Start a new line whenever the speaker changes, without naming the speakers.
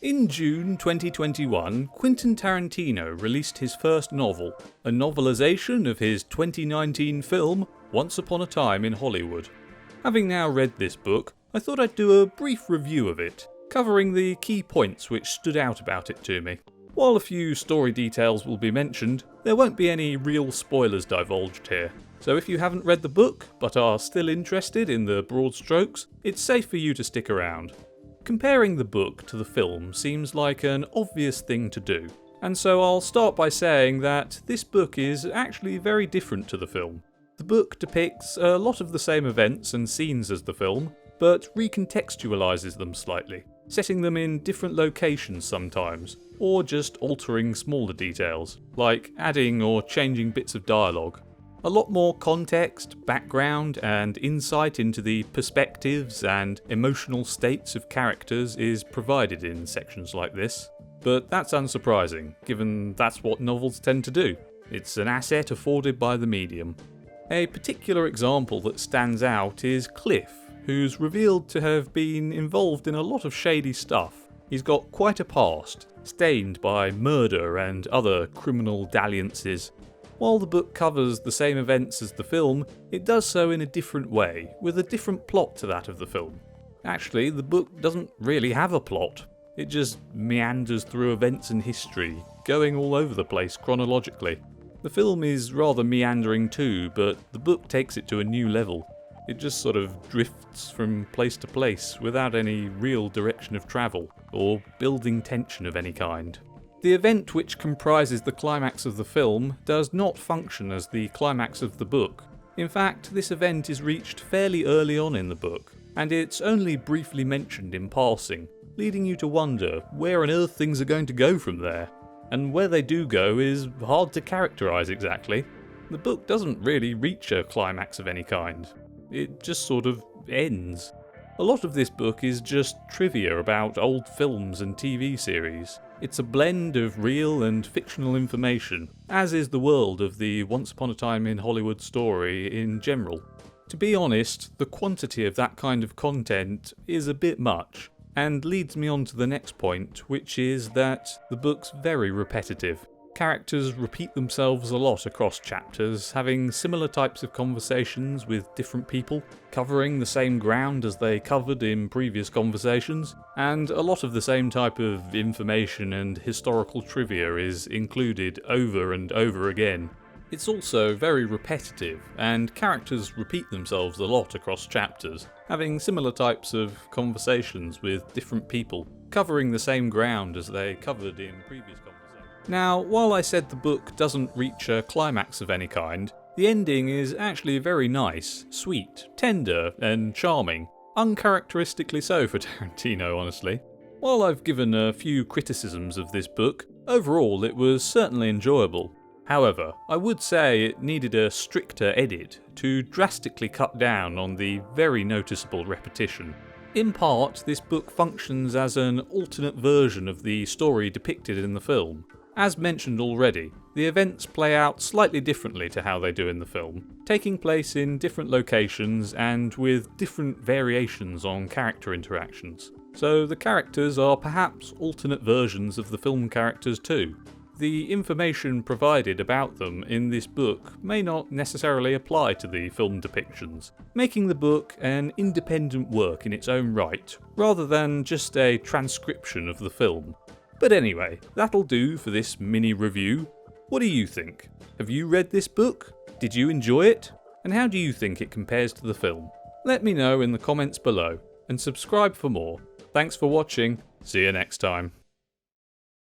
In June 2021, Quentin Tarantino released his first novel, a novelisation of his 2019 film, Once Upon a Time in Hollywood. Having now read this book, I thought I'd do a brief review of it, covering the key points which stood out about it to me. While a few story details will be mentioned, there won't be any real spoilers divulged here. So if you haven't read the book, but are still interested in the broad strokes, it's safe for you to stick around. Comparing the book to the film seems like an obvious thing to do, and so I'll start by saying that this book is actually very different to the film. The book depicts a lot of the same events and scenes as the film, but recontextualises them slightly, setting them in different locations sometimes, or just altering smaller details, like adding or changing bits of dialogue. A lot more context, background, and insight into the perspectives and emotional states of characters is provided in sections like this. But that's unsurprising, given that's what novels tend to do. It's an asset afforded by the medium. A particular example that stands out is Cliff, who's revealed to have been involved in a lot of shady stuff. He's got quite a past, stained by murder and other criminal dalliances. While the book covers the same events as the film, it does so in a different way, with a different plot to that of the film. Actually, the book doesn't really have a plot. It just meanders through events and history, going all over the place chronologically. The film is rather meandering too, but the book takes it to a new level. It just sort of drifts from place to place without any real direction of travel, or building tension of any kind. The event which comprises the climax of the film does not function as the climax of the book. In fact, this event is reached fairly early on in the book, and it's only briefly mentioned in passing, leading you to wonder where on earth things are going to go from there. And where they do go is hard to characterise exactly. The book doesn't really reach a climax of any kind. It just sort of ends. A lot of this book is just trivia about old films and TV series. It's a blend of real and fictional information, as is the world of the Once Upon a Time in Hollywood story in general. To be honest, the quantity of that kind of content is a bit much, and leads me on to the next point, which is that the book's very repetitive. Characters repeat themselves a lot across chapters, having similar types of conversations with different people, covering the same ground as they covered in previous conversations, and a lot of the same type of information and historical trivia is included over and over again. It's also very repetitive, and characters repeat themselves a lot across chapters, having similar types of conversations with different people, covering the same ground as they covered in previous conversations. Now, while I said the book doesn't reach a climax of any kind, the ending is actually very nice, sweet, tender, and charming. Uncharacteristically so for Tarantino, honestly. While I've given a few criticisms of this book, overall it was certainly enjoyable. However, I would say it needed a stricter edit to drastically cut down on the very noticeable repetition. In part, this book functions as an alternate version of the story depicted in the film. As mentioned already, the events play out slightly differently to how they do in the film, taking place in different locations and with different variations on character interactions. So the characters are perhaps alternate versions of the film characters too. The information provided about them in this book may not necessarily apply to the film depictions, making the book an independent work in its own right, rather than just a transcription of the film. But anyway, that'll do for this mini review. What do you think? Have you read this book? Did you enjoy it? And how do you think it compares to the film? Let me know in the comments below, and subscribe for more. Thanks for watching, see you next time.